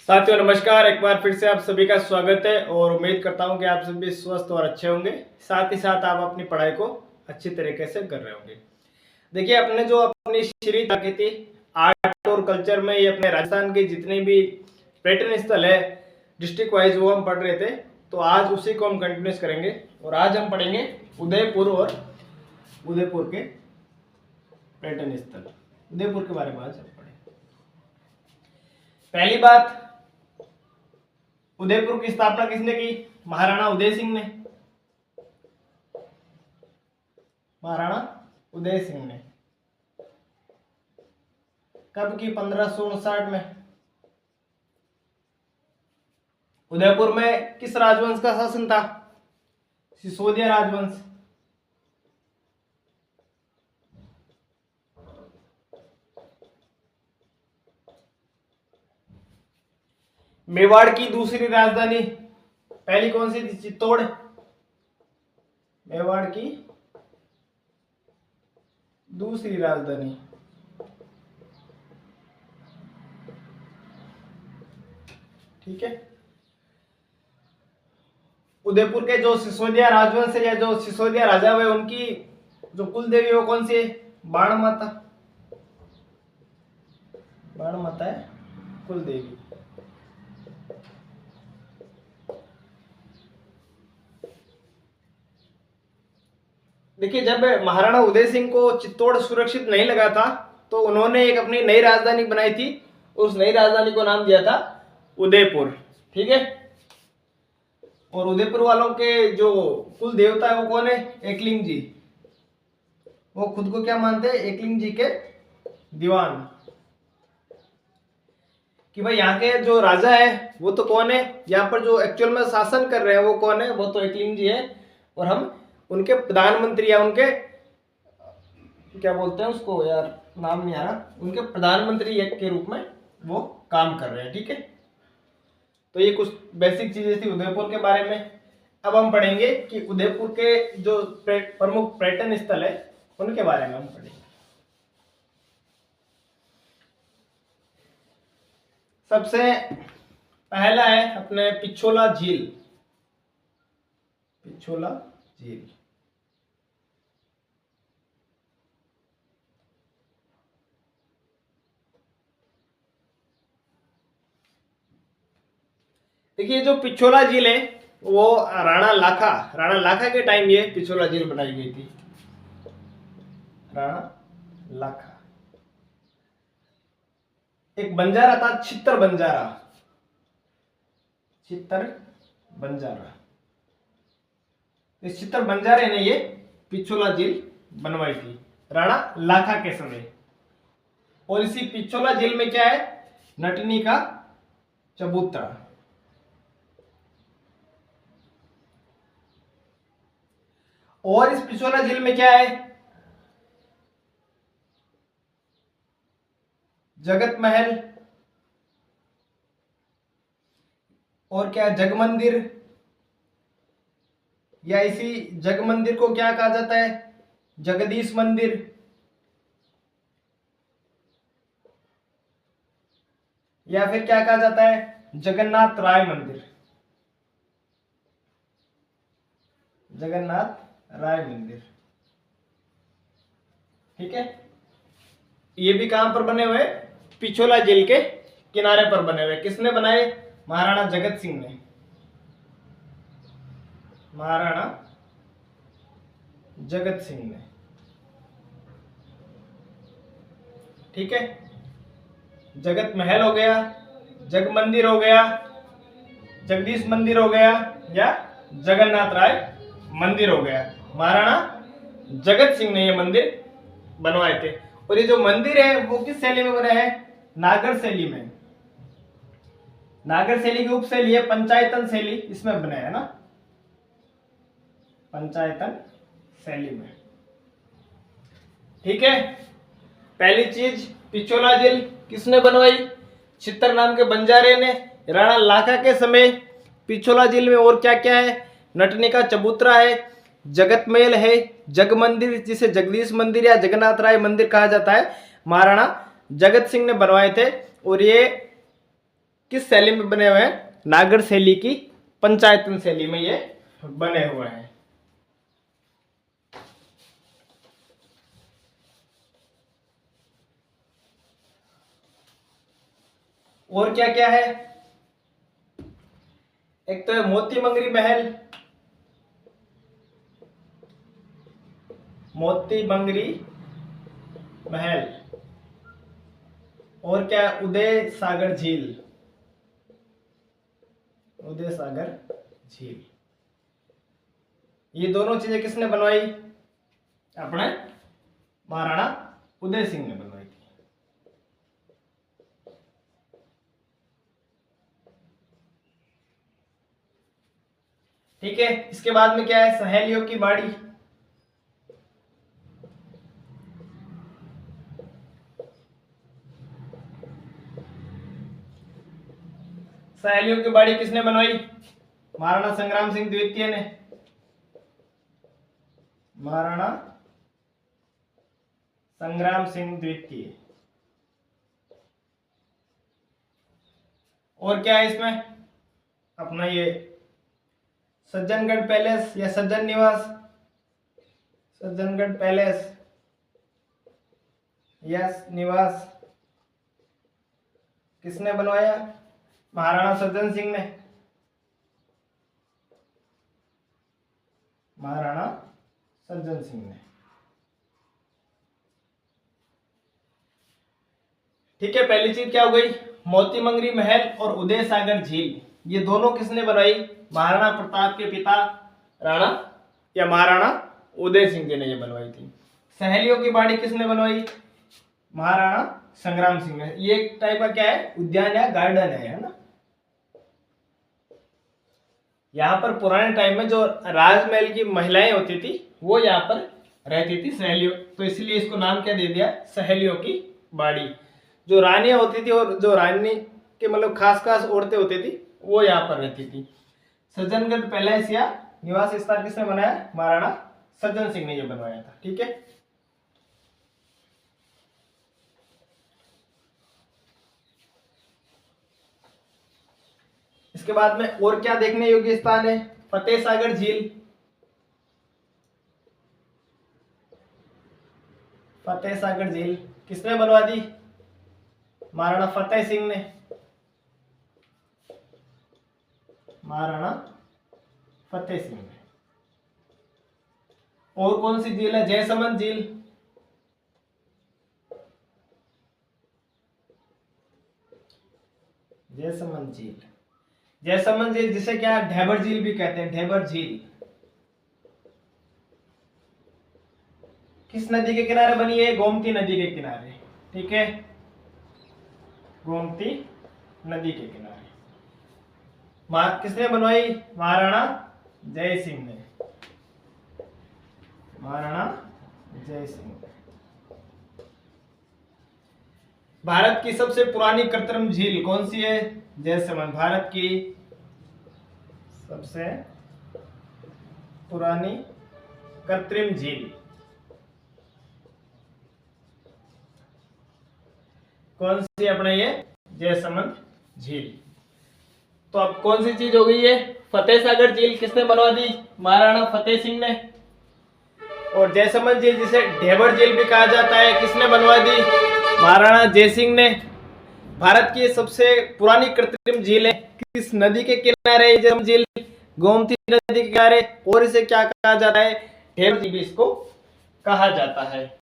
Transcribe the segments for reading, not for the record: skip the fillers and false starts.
साथियों नमस्कार। एक बार फिर से आप सभी का स्वागत है और उम्मीद करता हूं कि आप सभी स्वस्थ और अच्छे होंगे। साथ ही साथ आप अपनी पढ़ाई को अच्छी तरीके से कर रहे होंगे। देखिए, अपने जो अपनी सीरीज रखी थी आर्ट और कल्चर में, ये अपने राजस्थान के जितने भी पर्यटन स्थल है डिस्ट्रिक्ट वाइज वो हम पढ़ रहे थे। तो आज उसी को हम कंटिन्यूस करेंगे और आज हम पढ़ेंगे उदयपुर और उदयपुर के पर्यटन स्थल। उदयपुर के बारे में आज हम पढ़ेंगे। पहली बात, उदयपुर की स्थापना किसने की? महाराणा उदय सिंह ने। महाराणा उदय सिंह ने कब की? 1559 में। उदयपुर में किस राजवंश का शासन था? सिसोदिया राजवंश। मेवाड़ की दूसरी राजधानी पहली कौन सी थी? चित्तौड़। मेवाड़ की दूसरी राजधानी। ठीक है। उदयपुर के जो सिसोदिया राजवंश है या जो सिसोदिया राजा हुए, उनकी जो कुल देवी वो कौन सी है? बाण माता। बाण माता है कुल देवी। देखिए, जब महाराणा उदय सिंह को चित्तौड़ सुरक्षित नहीं लगा था तो उन्होंने एक अपनी नई राजधानी बनाई थी। उस नई राजधानी को नाम दिया था उदयपुर। ठीक है। और उदयपुर वालों के जो कुल देवता है वो कौन है? एकलिंग जी। वो खुद को क्या मानते हैं? एकलिंग जी के दीवान। कि भाई यहाँ के जो राजा है वो तो कौन है, यहाँ पर जो एक्चुअल में शासन कर रहे हैं वो कौन है? वो तो एकलिंग जी है। और हम उनके प्रधानमंत्री या उनके क्या बोलते हैं उसको, यार नाम नहीं आ रहा, उनके प्रधानमंत्री के रूप में वो काम कर रहे हैं। ठीक है। तो ये कुछ बेसिक चीजें थी उदयपुर के बारे में। अब हम पढ़ेंगे कि उदयपुर के जो प्रमुख पर्यटन स्थल है उनके बारे में हम पढ़ेंगे। सबसे पहला है अपने पिछोला झील। पिछोला झील देखिए, जो पिछोला झील है वो राणा लाखा के टाइम ये पिछोला झील बनाई गई थी। राणा लाखा एक बंजारा था, छित्तर बंजारा। छित्तर बंजारा, इस छित्तर बंजारे ने ये पिछोला झील बनवाई थी राणा लाखा के समय। और इसी पिछोला झील में क्या है? नटनी का चबूतरा। और इस पिछोला झील में क्या है? जगत महल। और क्या? जग मंदिर। या इसी जग मंदिर को क्या कहा जाता है? जगदीश मंदिर। या फिर क्या कहा जाता है? जगन्नाथ राय मंदिर। जगन्नाथ राय मंदिर। ठीक है। ये भी कहां पर बने हुए? पिछोला झील के किनारे पर बने हुए। किसने बनाए? महाराणा जगत सिंह ने। महाराणा जगत सिंह ने। ठीक है। जगत महल हो गया, जग मंदिर हो गया, जगदीश मंदिर हो गया, या जगन्नाथ राय मंदिर हो गया। महाराणा जगत सिंह ने ये मंदिर बनवाए थे। और ये जो मंदिर है वो किस शैली में बना है? नागर शैली में। नागर शैली की उप शैली है पंचायतन शैली, इसमें बने है ना, पंचायतन शैली में। ठीक है। पहली चीज, पिछोला झील किसने बनवाई? छित्तर नाम के बंजारे ने राणा लाखा के समय। पिछोला झील में और क्या क्या है? नटनी का चबूतरा है, जगत महल है, जग मंदिर जिसे जगदीश मंदिर या जगन्नाथ राय मंदिर कहा जाता है, महाराणा जगत सिंह ने बनवाए थे। और ये किस शैली में बने हुए हैं? नागर शैली की पंचायतन शैली में ये बने हुए हैं। और क्या क्या है? एक तो है मोती मंगरी महल, मोती मंगरी महल। और क्या है? उदय सागर झील, उदय सागर झील। ये दोनों चीजें किसने बनवाई? अपने महाराणा उदय सिंह ने बनवाई थी। ठीक है, इसके बाद में क्या है? सहेलियों की बाड़ी। सहेलियों की बाड़ी किसने बनवाई? महाराणा संग्राम सिंह द्वितीय ने। महाराणा संग्राम सिंह द्वितीय। और क्या है इसमें? अपना ये सज्जनगढ़ पैलेस या सज्जन निवास, सज्जनगढ़ पैलेस या निवास किसने बनवाया? महाराणा सज्जन सिंह ने। महाराणा सज्जन सिंह ने। ठीक है, पहली चीज क्या हो गई? मोती मंगरी महल और उदय सागर झील, ये दोनों किसने बनवाई? महाराणा प्रताप के पिता राणा या महाराणा उदय सिंह जी ने ये बनवाई थी। सहेलियों की बाड़ी किसने बनवाई? महाराणा संग्राम सिंह ने। ये एक टाइप का क्या है? उद्यान या गार्डन है ना। यहाँ पर पुराने टाइम में जो राजमहल की महिलाएं होती थी वो यहाँ पर रहती थी, सहेलियों, तो इसलिए इसको नाम क्या दे दिया? सहेलियों की बाड़ी। जो रानियां होती थी और जो रानी के मतलब खास खास औरतें होती थी वो यहाँ पर रहती थी। सज्जनगढ़ पैलेस या निवास स्थान किसने बनाया? महाराणा सज्जन सिंह ने ये बनवाया था। ठीक है, इसके बाद में और क्या देखने योग्य स्थान है? फतेह सागर झील। फतेह सागर झील किसने बनवा दी? महाराणा फतेह सिंह ने। महाराणा फतेह सिंह ने। और कौन सी झील है? जयसमंद झील। जयसमंद झील, जयसमंद झील जिसे क्या ढेबर झील भी कहते हैं। ढेबर झील किस नदी के किनारे बनी है? गोमती नदी के किनारे। ठीक है, गोमती नदी के किनारे। किसने बनवाई? महाराणा जय सिंह ने। महाराणा जय सिंह। भारत की सबसे पुरानी कृत्रिम झील कौन सी है? जयसमंद। भारत की सबसे पुरानी कृत्रिम झील कौन सी? अपने ये जयसमंद झील। तो अब कौन सी चीज हो गई है? फतेह सागर झील किसने बनवा दी? महाराणा फतेह सिंह ने। और जयसमंद झील जिसे ढेबर झील भी कहा जाता है किसने बनवा दी? महाराणा जय सिंह ने। भारत की सबसे पुरानी कृत्रिम झील है, किस नदी के किनारे? जयसमंद झील गोमती नदी के किनारे। और इसे क्या कहा जाता है? ढेबर झील भी इसको कहा जाता है।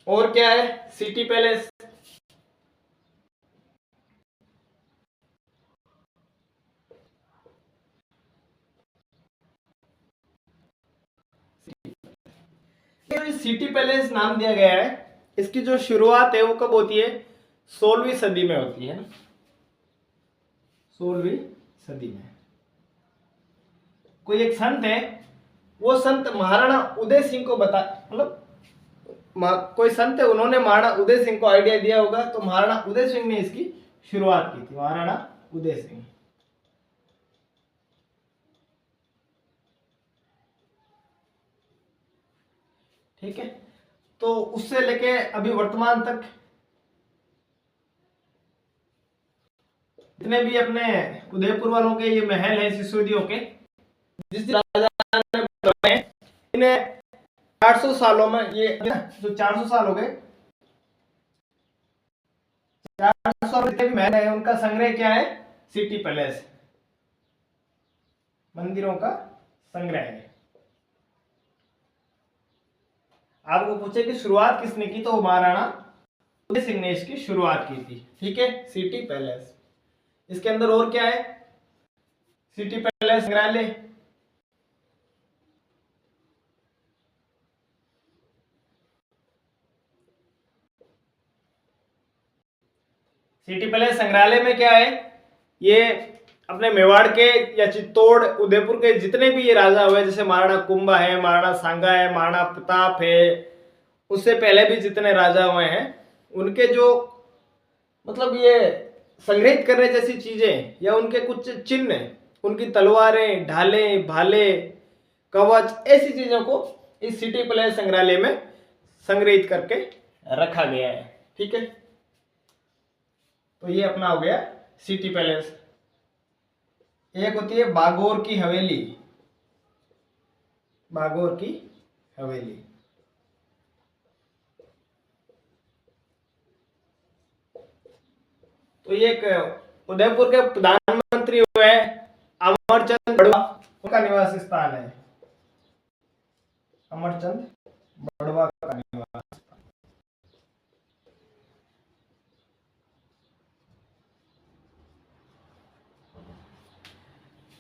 और क्या है? City palace. सिटी पैलेस नाम दिया गया है, इसकी जो शुरुआत है वो कब होती है? 16वीं सदी में होती है ना, 16वीं सदी में। कोई एक संत है, वो संत महाराणा उदय सिंह को बता, मतलब कोई संत है, उन्होंने महाराणा उदय सिंह को आइडिया दिया होगा, तो महाराणा उदय सिंह ने इसकी शुरुआत की थी। महाराणा उदय सिंह। ठीक है, तो उससे लेके अभी वर्तमान तक जितने भी अपने उदयपुर वालों के ये महल है सिसोदियों के, जिस राजा ने बनाए, इन्हें 400 सालों में, ये जो 400 साल हो गए, 400 साल जितने भी महल है उनका संग्रह क्या है? सिटी पैलेस, मंदिरों का संग्रह है। आपको पूछे कि शुरुआत किसने की, तो महाराणा उदय सिंह ने इसकी शुरुआत की थी। ठीक है, सिटी पैलेस। इसके अंदर और क्या है? सिटी पैलेस संग्रहालय, सिटी पैलेस संग्रहालय में क्या है? ये अपने मेवाड़ के या चित्तौड़ उदयपुर के जितने भी ये राजा हुए, जैसे महाराणा कुंभा है, महाराणा सांगा है, महाराणा प्रताप है, उससे पहले भी जितने राजा हुए हैं, उनके जो मतलब ये संग्रहित करने जैसी चीजें या उनके कुछ चिन्ह, उनकी तलवारें, ढाले, भाले, कवच, ऐसी चीजों को इस सिटी पैलेस संग्रहालय में संग्रहित करके रखा गया है। ठीक है, तो ये अपना हो गया सिटी पैलेस। एक होती है बागोर की हवेली, बागोर की हवेली। तो ये एक उदयपुर के प्रधानमंत्री हुए अमरचंद बड़वा, उनका निवास स्थान है, अमरचंद बड़वा का निवास।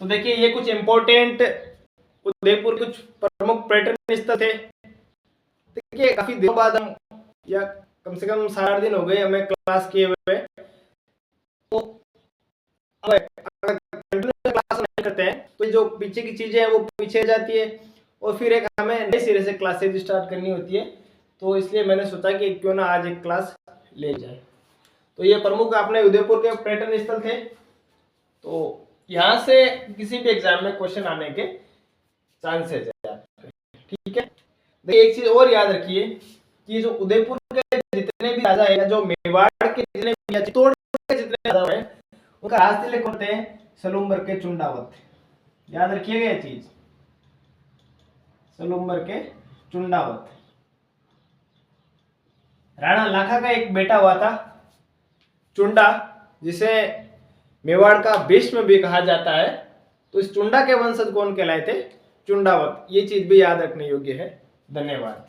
तो देखिए ये कुछ इंपॉर्टेंट उदयपुर कुछ प्रमुख पर्यटन स्थल थे। देखिए काफी दिनों बाद हम, या कम से कम 7 दिन हो गए हमें क्लास किए हुए, तो क्लास नहीं करते हैं तो जो पीछे की चीजें हैं वो पीछे जाती है, और फिर एक हमें नए सिरे से क्लासेज स्टार्ट करनी होती है। तो इसलिए मैंने सोचा कि क्यों ना आज एक क्लास ले जाए। तो ये प्रमुख अपने उदयपुर के पर्यटन स्थल थे। तो यहाँ से किसी भी एग्जाम में क्वेश्चन आने के चांसेस है। ठीक है, देखिए एक चीज और याद रखिए कि जो उदयपुर के जितने भी राजा है, जो मेवाड़ के जितने भी, चित्तौड़ के जितने राजा हैं, उनका राज तिलक होते हैं सलूम्बर के चुंडावत। याद रखिएगा ये चीज, सलूम्बर के चुंडावत। राणा लाखा का एक बेटा हुआ था चुंडा, जिसे मेवाड़ का भीष्म भी कहा जाता है। तो इस चुंडा के वंशज कौन कहलाए थे? चुंडावत। ये चीज भी याद रखने योग्य है। धन्यवाद।